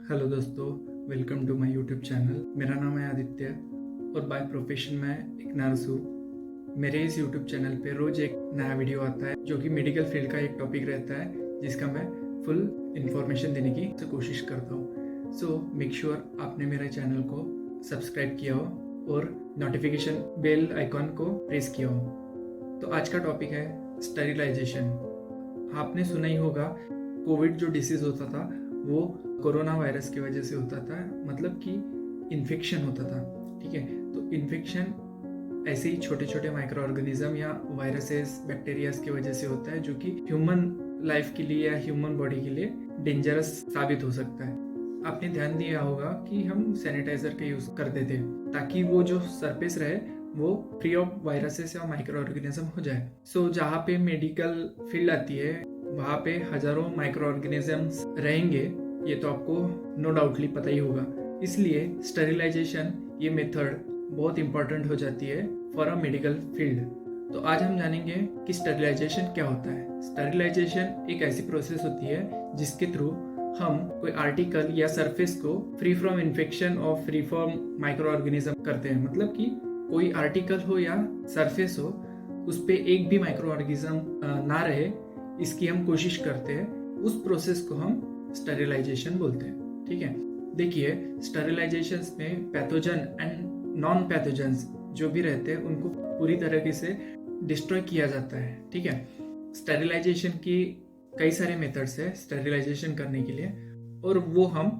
Hello दोस्तों, welcome to my YouTube channel. मेरा नाम है आदित्य और बाय प्रोफेशन मैं एक नर्स हूँ। मेरे इस यूट्यूब चैनल पे रोज एक नया वीडियो आता है जो कि मेडिकल फील्ड का एक टॉपिक रहता है जिसका मैं फुल इंफॉर्मेशन देने की कोशिश करता हूँ। सो मेक श्योर आपने मेरे चैनल को सब्सक्राइब किया हो और नोटिफिकेशन बेल आइकॉन को प्रेस किया हो। तो आज का टॉपिक है स्टेरिलाइजेशन। आपने सुना ही होगा, कोविड जो डिसीज होता था वो कोरोना वायरस की वजह से होता था, मतलब कि इन्फेक्शन होता था। ठीक है, तो इन्फेक्शन ऐसे ही छोटे छोटे माइक्रो ऑर्गेनिज्म या वायरसेस बैक्टीरियाज की वजह से होता है जो कि ह्यूमन लाइफ के लिए या ह्यूमन बॉडी के लिए डेंजरस साबित हो सकता है। आपने ध्यान दिया होगा कि हम सैनिटाइजर का यूज करते थे ताकि वो जो सरफेस रहे वो फ्री ऑफ वायरसेस या माइक्रो ऑर्गेनिज्म हो जाए। सो जहाँ पे मेडिकल फील्ड आती है वहाँ पे हजारों माइक्रो ऑर्गेनिजम्स रहेंगे, ये तो आपको नो डाउटली पता ही होगा। इसलिए स्टेरिलाइजेशन ये मेथड बहुत इंपॉर्टेंट हो जाती है फॉर अ मेडिकल फील्ड। तो आज हम जानेंगे कि स्टेरिलाइजेशन क्या होता है। स्टेरिलाइजेशन एक ऐसी प्रोसेस होती है जिसके थ्रू हम कोई आर्टिकल या सरफेस को फ्री फ्रॉम इन्फेक्शन और फ्री फ्रॉम माइक्रो ऑर्गेनिज्म करते हैं। मतलब कि कोई आर्टिकल हो या सरफेस हो, उस पे एक भी माइक्रो ऑर्गेनिज्म ना रहे, इसकी हम कोशिश करते हैं। उस प्रोसेस को हम स्टेरिलाइजेशन बोलते हैं। ठीक है, देखिए स्टेरिलाइजेशन में पैथोजन एंड नॉन पैथोजन्स जो भी रहते हैं उनको पूरी तरीके से डिस्ट्रॉय किया जाता है। ठीक है, स्टेरिलाइजेशन की कई सारे मेथड्स है स्टेरिलाइजेशन करने के लिए और वो हम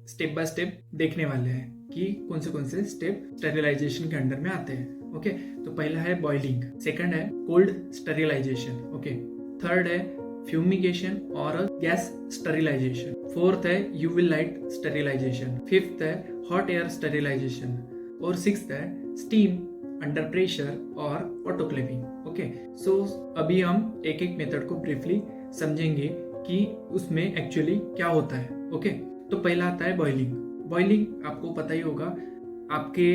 स्टेप बाय स्टेप देखने वाले हैं कि कौन से स्टेप स्टेरिलाइजेशन के अंडर में आते हैं। ओके, तो पहला है बॉइलिंग, सेकंड है कोल्ड स्टेरिलाइजेशन, ओके, थर्ड है फ्यूमिगेशन और गैस स्टेरिलाइजेशन, फोर्थ है यूवी लाइट स्टेरिलाइजेशन, फिफ्थ है हॉट एयर स्टेरिलाइजेशन और सिक्स्थ है स्टीम अंडर प्रेशर और ऑटोक्लेविंग। ओके, सो अभी हम एक एक मेथड को ब्रीफली समझेंगे कि उसमें एक्चुअली क्या होता है। ओके, तो पहला आता है बॉइलिंग। बॉइलिंग आपको पता ही होगा, आपके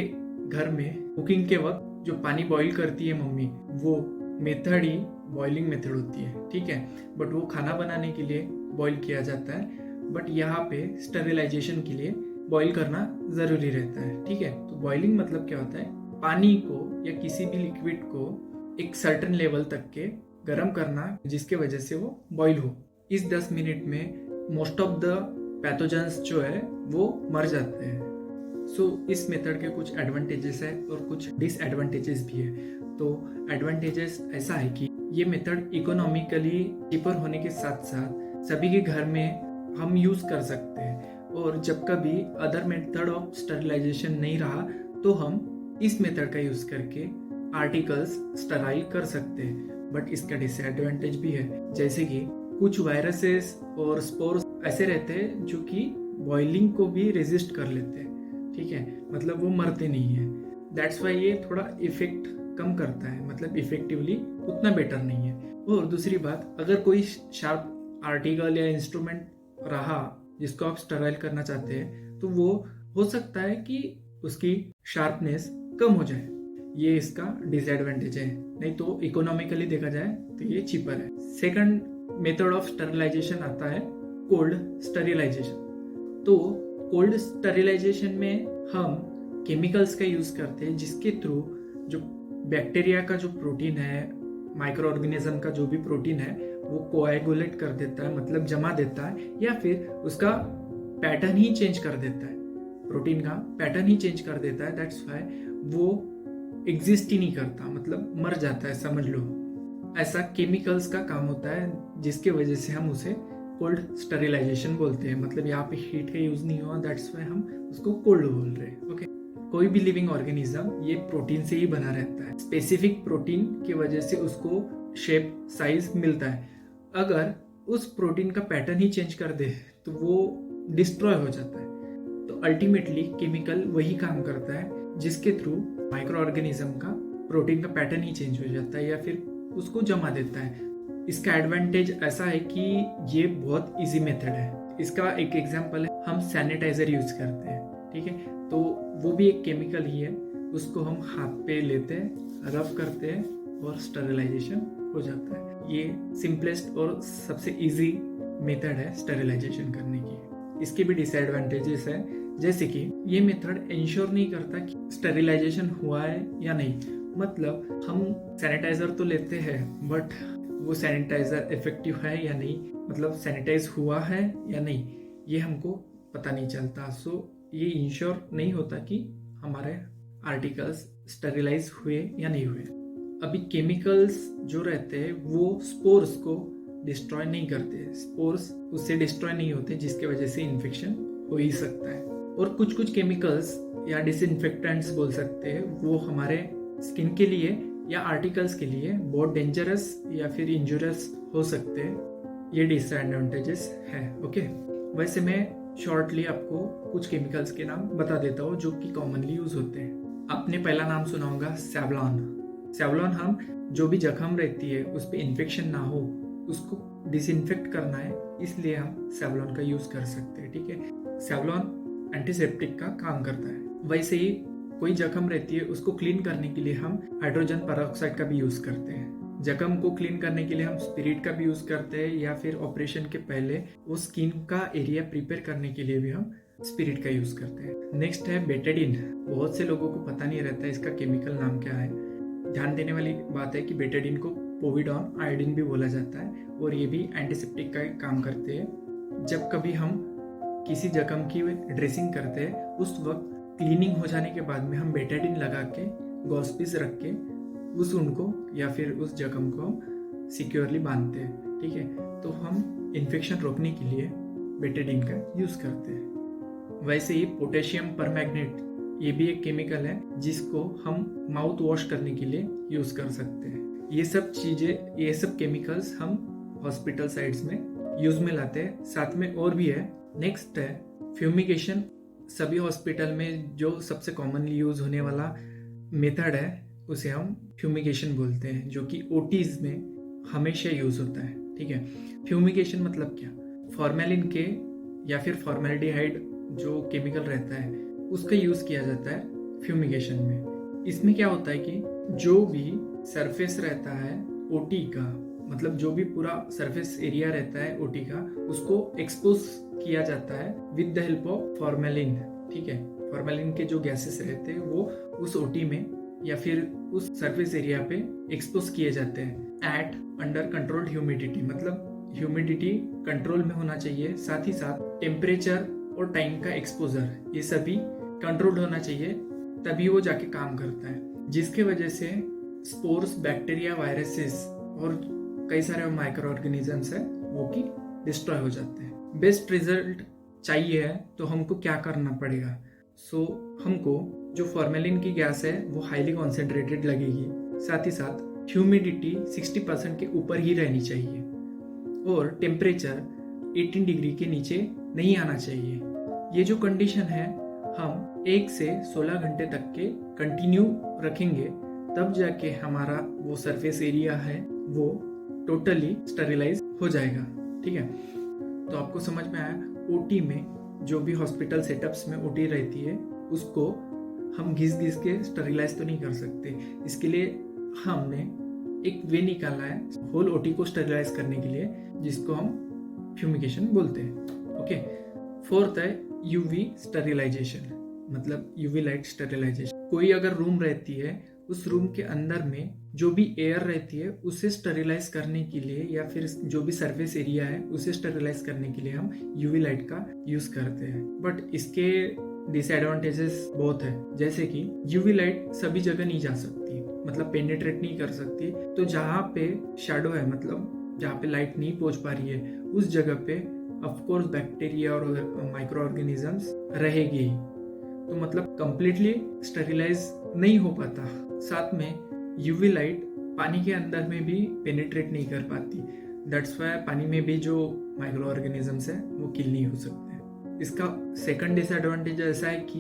घर में कुकिंग के वक्त जो पानी बॉईल करती है मम्मी, वो मेथड ही बॉइलिंग मेथड होती है। ठीक है, बट वो खाना बनाने के लिए बॉईल किया जाता है, बट यहाँ पे स्टेरिलाइजेशन के लिए बॉईल करना जरूरी रहता है। ठीक है, तो बॉइलिंग मतलब क्या होता है, पानी को या किसी भी लिक्विड को एक सर्टेन लेवल तक के गर्म करना जिसके वजह से वो बॉईल हो। इस 10 मिनट में मोस्ट ऑफ द पैथोजेंस जो है वो मर जाते हैं। सो इस मेथड के कुछ एडवांटेजेस है और कुछ डिसएडवांटेजेस भी है। तो एडवांटेजेस ऐसा है कि ये मेथड इकोनॉमिकली चीपर होने के साथ साथ सभी के घर में हम यूज कर सकते हैं, और जब कभी अदर मेथड ऑफ स्टेरिलाइजेशन नहीं रहा तो हम इस मेथड का यूज करके आर्टिकल्स स्टेराइल कर सकते हैं। बट इसका डिसएडवांटेज भी है, जैसे कि कुछ वायरसेस और स्पोर्स ऐसे रहते हैं जो कि बॉइलिंग को भी रेजिस्ट कर लेते हैं। ठीक है, मतलब वो मरते नहीं है। दैट्स वाई ये थोड़ा इफेक्ट कम करता है, मतलब इफेक्टिवली उतना बेटर नहीं है। और दूसरी बात, अगर कोई शार्प आर्टिकल या इंस्ट्रूमेंट रहा जिसको आप स्टेराइल करना चाहते हैं तो वो हो सकता है कि उसकी शार्पनेस कम हो जाए। ये इसका डिसएडवांटेज है, नहीं तो इकोनॉमिकली देखा जाए तो ये चीपर है। सेकंड मेथड ऑफ स्टेरिलाइजेशन आता है कोल्ड स्टेरिलाइजेशन। तो कोल्ड स्टेरिलाइजेशन में हम केमिकल्स का यूज करते हैं जिसके थ्रू जो बैक्टीरिया का जो प्रोटीन है, माइक्रो ऑर्गेनिज्म का जो भी प्रोटीन है, वो कोएगुलेट कर देता है, मतलब जमा देता है, या फिर उसका पैटर्न ही चेंज कर देता है, प्रोटीन का पैटर्न ही चेंज कर देता है। दैट्स व्हाई वो एग्जिस्ट ही नहीं करता, मतलब मर जाता है, समझ लो। ऐसा केमिकल्स का काम होता है जिसके वजह से हम उसे कोल्ड स्टेरिलाइजेशन बोलते हैं। मतलब यहाँ पे हीट का यूज नहीं हुआ, दैट्स व्हाई हम उसको कोल्ड बोल रहे हैं। ओके, कोई भी लिविंग ऑर्गेनिज्म ये प्रोटीन से ही बना रहता है। स्पेसिफिक प्रोटीन की वजह से उसको शेप साइज मिलता है। अगर उस प्रोटीन का पैटर्न ही चेंज कर दे तो वो डिस्ट्रॉय हो जाता है। तो अल्टीमेटली केमिकल वही काम करता है जिसके थ्रू माइक्रो ऑर्गेनिज्म का प्रोटीन का पैटर्न ही चेंज हो जाता है या फिर उसको जमा देता है। इसका एडवांटेज ऐसा है कि ये बहुत इजी मेथड है। इसका एक एग्जांपल है, हम सैनिटाइजर यूज करते हैं। ठीक है, तो वो भी एक केमिकल ही है, उसको हम हाथ पे लेते हैं, रब करते हैं और स्टेरिलाइजेशन हो जाता है। ये सिंपलेस्ट और सबसे इजी मेथड है स्टेरिलाइजेशन करने की। इसके भी डिसएडवांटेजेस है, जैसे कि ये मेथड इंश्योर नहीं करता कि स्टेरिलाइजेशन हुआ है या नहीं। मतलब हम सैनिटाइजर तो लेते हैं बट वो सैनिटाइजर इफेक्टिव है या नहीं, मतलब सैनिटाइज हुआ है या नहीं, ये हमको पता नहीं चलता। सो ये इंश्योर नहीं होता कि हमारे आर्टिकल्स स्टेरिलाइज हुए या नहीं हुए। अभी केमिकल्स जो रहते हैं वो स्पोर्स को डिस्ट्रॉय नहीं करते, स्पोर्स उससे डिस्ट्रॉय नहीं होते, जिसके वजह से इन्फेक्शन हो ही सकता है। और कुछ कुछ केमिकल्स या डिसइंफेक्टेंट्स बोल सकते हैं, वो हमारे स्किन के लिए या आर्टिकल्स के लिए बहुत डेंजरस या फिर इंजूरियस हो सकते हैं। ये डिसएडवांटेजेस है। ओके, वैसे मैं शॉर्टली आपको कुछ केमिकल्स के नाम बता देता हूँ जो कि कॉमनली यूज होते हैं। आपने पहला नाम सुना होगा सेवलॉन। सेवलॉन हम जो भी जख्म रहती है उस पर इन्फेक्शन ना हो उसको डिसइंफेक्ट करना है, इसलिए हम सेवलॉन का यूज कर सकते हैं। ठीक है, सेवलॉन एंटीसेप्टिक का काम करता है। वैसे ही कोई जख्म रहती है उसको क्लीन करने के लिए हम हाइड्रोजन पेरोक्साइड का भी यूज करते हैं। जख्म को क्लीन करने के लिए हम स्पिरिट का भी यूज करते हैं, या फिर ऑपरेशन के पहले वो स्किन का एरिया प्रिपेयर करने के लिए भी हम स्पिरिट का यूज करते हैं। नेक्स्ट है बेटाडीन। बहुत से लोगों को पता नहीं रहता है इसका केमिकल नाम क्या है। ध्यान देने वाली बात है कि बेटाडीन को पोविडॉन आयोडीन भी बोला जाता है, और ये भी एंटीसेप्टिक का काम करते हैं। जब कभी हम किसी जख्म की ड्रेसिंग करते हैं उस वक्त क्लीनिंग हो जाने के बाद में हम बेटाडीन लगा के गॉस्पिस रख के उस वुंड को या फिर उस जख्म को हम सिक्योरली बांधते हैं। ठीक है, तो हम इन्फेक्शन रोकने के लिए बेटाडीन का यूज करते हैं। वैसे ही पोटेशियम परमैंगनेट, ये भी एक केमिकल है जिसको हम माउथ वॉश करने के लिए यूज कर सकते हैं। ये सब चीजें, ये सब केमिकल्स हम हॉस्पिटल साइड्स में यूज में लाते हैं। साथ में और भी है। नेक्स्ट है फ्यूमिगेशन। सभी हॉस्पिटल में जो सबसे कॉमनली यूज होने वाला मेथड है उसे हम फ्यूमिगेशन बोलते हैं, जो कि ओटीज में हमेशा यूज होता है। ठीक है, फ्यूमिगेशन मतलब क्या? फॉर्मेलिन के या फिर फॉर्मेल्डिहाइड जो केमिकल रहता है उसका यूज किया जाता है फ्यूमिगेशन में। इसमें क्या होता है कि जो भी सरफेस रहता है ओटी का, मतलब जो भी पूरा सरफेस एरिया रहता है ओटी का, उसको एक्सपोज किया जाता है with the help of formalin. ठीक है, फॉर्मेलिन के जो गैसेस रहते हैं वो उस ओटी में या फिर उस सरफेस एरिया पे एक्सपोज किए जाते हैं एट अंडर कंट्रोल्ड ह्यूमिडिटी। मतलब ह्यूमिडिटी कंट्रोल में होना चाहिए, साथ ही साथ टेम्परेचर और टाइम का एक्सपोजर, ये सभी कंट्रोल होना चाहिए, तभी वो जाके काम करता है, जिसके वजह से स्पोर्स, बैक्टीरिया, वायरसेस और कई सारे माइक्रो ऑर्गेनिजम्स है वो की डिस्ट्रॉय हो जाते हैं। बेस्ट रिजल्ट चाहिए है तो हमको क्या करना पड़ेगा? हमको जो फॉर्मेलिन की गैस है वो हाईली कॉन्सेंट्रेटेड लगेगी, साथ ही साथ ह्यूमिडिटी 60% के ऊपर ही रहनी चाहिए और टेम्परेचर 18 डिग्री के नीचे नहीं आना चाहिए। ये जो कंडीशन है हम 1 से 16 घंटे तक के कंटिन्यू रखेंगे, तब जाके हमारा वो सरफेस एरिया है वो टोटली स्टेरिलाइज हो जाएगा। ठीक है, तो आपको समझ में आया। ओटी में जो भी हॉस्पिटल सेटअप्स में ओटी रहती है उसको हम घिस के स्टेरिलाइज तो नहीं कर सकते। इसके लिए हमने एक वे निकाला है होल ओटी को स्टेरिलाइज करने के लिए, जिसको हम फ्यूमिगेशन बोलते हैं। ओके, फोर्थ है यूवी स्टेरिलाइजेशन, मतलब यूवी लाइट स्टेरिलाइजेशन। कोई अगर रूम रहती है उस रूम के अंदर में जो भी एयर रहती है उसे स्टेरिलाइज करने के लिए या फिर जो भी सरफेस एरिया है उसे स्टेरिलाइज करने के लिए हम यूवी लाइट का यूज करते हैं। बट इसके डिसएडवांटेजेस बहुत है, जैसे कि यूवी लाइट सभी जगह नहीं जा सकती, मतलब पेनिट्रेट नहीं कर सकती। तो जहाँ पे शैडो है, मतलब जहाँ पे लाइट नहीं पहुंच पा रही है, उस जगह पे ऑफकोर्स बैक्टीरिया और माइक्रो ऑर्गेनिजम्स रहेगी, तो मतलब कंप्लीटली स्टेरिलाइज नहीं हो पाता। साथ में यूवी लाइट पानी के अंदर में भी पेनिट्रेट नहीं कर पाती, दैट्स वाई पानी में भी जो माइक्रो ऑर्गेनिजम्स है वो किल नहीं हो सकते। इसका सेकंड डिसएडवांटेज ऐसा है कि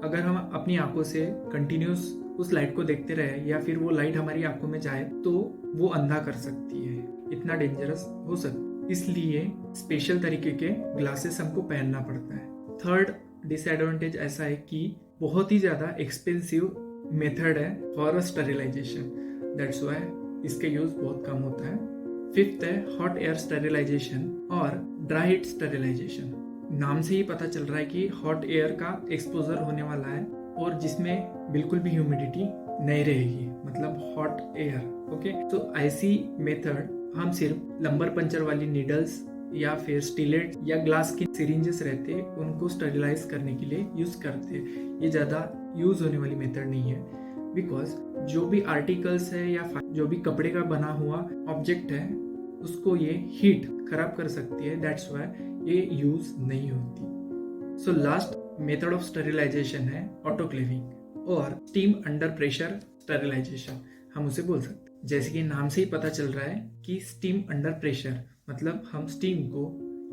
अगर हम अपनी आंखों से कंटिन्यूस उस लाइट को देखते रहे या फिर वो लाइट हमारी आंखों में जाए तो वो अंधा कर सकती है, इतना डेंजरस हो सकता है। इसलिए स्पेशल तरीके के ग्लासेस हमको पहनना पड़ता है। थर्ड डिसएडवांटेज ऐसा है कि बहुत ही ज्यादा एक्सपेंसिव मेथड है फॉर स्टेरिलाइजेशन, दैट्स वाई इसका यूज बहुत कम होता है। फिफ्थ है हॉट एयर स्टेरिलाइजेशन और ड्राई हीट स्टेरिलाइजेशन। नाम से ही पता चल रहा है कि हॉट एयर का एक्सपोजर होने वाला है और जिसमें बिल्कुल भी ह्यूमिडिटी नहीं रहेगी, मतलब हॉट एयर। ओके, तो ऐसी मेथड हम सिर्फ लंबर पंचर वाली नीडल्स या फिर स्टीलेट या ग्लास की सिरिंजेस रहते हैं उनको स्टरलाइज करने के लिए यूज करते हैं। ये ज़्यादा यूज होने वाली मेथड नहीं है, बिकॉज जो भी आर्टिकल्स है या जो भी कपड़े का बना हुआ ऑब्जेक्ट है उसको ये हीट खराब कर सकती है, दैट्स वाई ये यूज नहीं होती। So last method of sterilization है ऑटोक्लेविंग और स्टीम अंडर प्रेशर स्टरलाइजेशन, हम उसे बोल सकते हैं। जैसे कि नाम से ही पता चल रहा है कि स्टीम अंडर प्रेशर, मतलब हम स्टीम को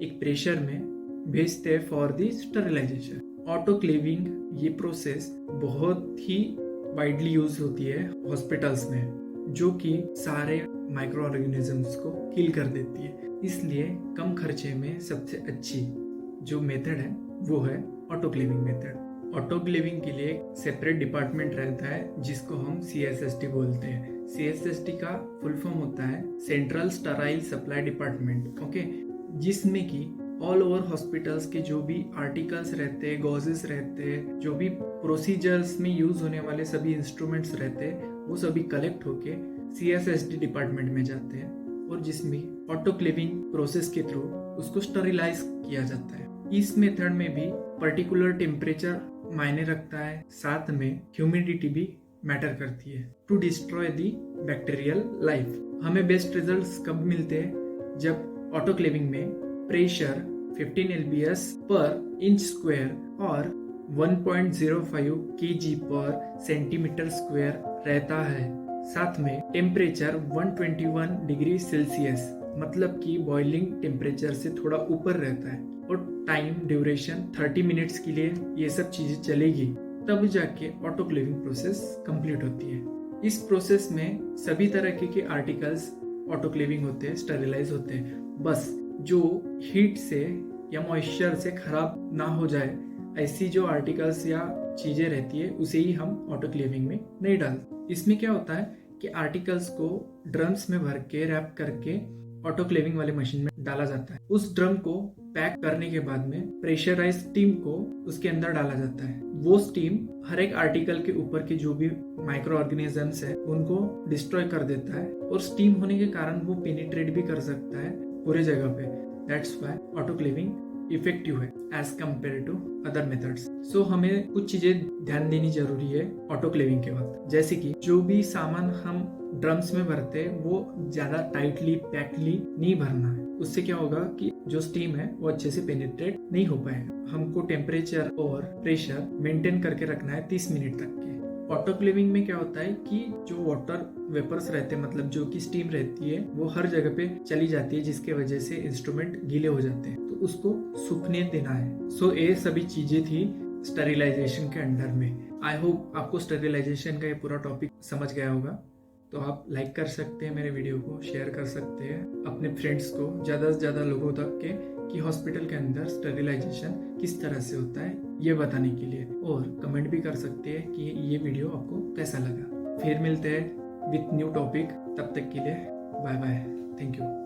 एक प्रेशर में भेजते हैं फॉर द स्टरलाइजेशन। ऑटोक्लेविंग ये प्रोसेस बहुत ही वाइडली यूज होती है हॉस्पिटल्स में, जो कि सारे माइक्रो ऑर्गेनिजम्स को किल कर देती है। इसलिए कम खर्चे में सबसे अच्छी जो मेथड है वो है ऑटोक्लेविंग मेथड। ऑटोक्लेविंग के लिए सेपरेट डिपार्टमेंट रहता है जिसको हम CSST बोलते हैं। CSST का फुल फॉर्म होता है central Sterlite supply department. Okay, जिसमें कि ऑल ओवर हॉस्पिटल्स के जो भी आर्टिकल्स रहते हैं, गॉजेस रहते हैं, जो भी प्रोसीजर्स में यूज होने वाले सभी इंस्ट्रूमेंट्स रहते हैं, वो सभी कलेक्ट होके CSST डिपार्टमेंट में जाते हैं और जिसमें ऑटोक्लेविंग प्रोसेस के थ्रू उसको स्टरलाइज किया जाता है। इस मेथड में भी पर्टिकुलर टेम्परेचर मायने रखता है, साथ में ह्यूमिडिटी भी मैटर करती है to destroy the bacterial life. हमें बेस्ट रिजल्ट्स कब मिलते हैं? जब ऑटोक्लेविंग में pressure 15 lbs per inch square और 1.05 kg पर सेंटीमीटर स्क्वायर रहता है, साथ में टेम्परेचर 121 डिग्री सेल्सियस, मतलब कि बॉइलिंग टेम्परेचर से थोड़ा ऊपर रहता है, और टाइम ड्यूरेशन 30 मिनट्स के लिए ये सब चीजें चलेगी, तब जाके ऑटोक्लेविंग प्रोसेस कंप्लीट होती है। इस प्रोसेस में सभी तरह के आर्टिकल्स ऑटोक्लेविंग होते हैं, स्टरलाइज होते हैं, बस जो हीट से या मॉइस्चर से खराब ना हो जाए ऐसी जो आर्टिकल्स या चीजें रहती है उसे ही हम ऑटोक्लेविंग में नहीं डालते। इसमें क्या होता है कि आर्टिकल्स को ड्रम्स में भर के रैप करके ऑटोक्लेविंग वाले मशीन में डाला जाता है। उस ड्रम को पैक करने के बाद में प्रेशराइज स्टीम को उसके अंदर डाला जाता है। वो स्टीम हर एक आर्टिकल के ऊपर के जो भी माइक्रो ऑर्गेनिजम्स है उनको डिस्ट्रॉय कर देता है, और स्टीम होने के कारण वो पेनिट्रेट भी कर सकता है पूरे जगह पे। दैट्स व्हाई ऑटोक्लेविंग इफेक्टिव है as compare to other methods. So हमें कुछ चीजें ध्यान देनी जरूरी है ऑटोक्लेविंग के वक्त, जैसे कि जो भी सामान हम ड्रम्स में भरते हैं वो ज्यादा टाइटली पैक्डली नहीं भरना है। उससे क्या होगा कि जो स्टीम है वो अच्छे से पेनिट्रेट नहीं हो पाएगा। हमको टेम्परेचर और प्रेशर मेंटेन करके रखना है 30 मिनट तक के। ऑटोक्लेविंग में क्या होता है कि जो वाटर वेपर्स रहते हैं, मतलब जो कि स्टीम रहती है, वो हर जगह पे चली जाती है, जिसके वजह से इंस्ट्रूमेंट गीले हो जाते हैं, तो उसको सूखने देना है। सो ये सभी चीजें थी स्टरलाइजेशन के अंडर में। आई होप आपको स्टरलाइजेशन का ये पूरा टॉपिक समझ गया होगा। तो आप लाइक कर सकते हैं मेरे वीडियो को, शेयर कर सकते हैं अपने फ्रेंड्स को, ज़्यादा से ज़्यादा लोगों तक के, कि हॉस्पिटल के अंदर स्टरलाइजेशन किस तरह से होता है ये बताने के लिए। और कमेंट भी कर सकते हैं कि ये वीडियो आपको कैसा लगा। फिर मिलते हैं विथ न्यू टॉपिक, तब तक के लिए बाय बाय, थैंक यू।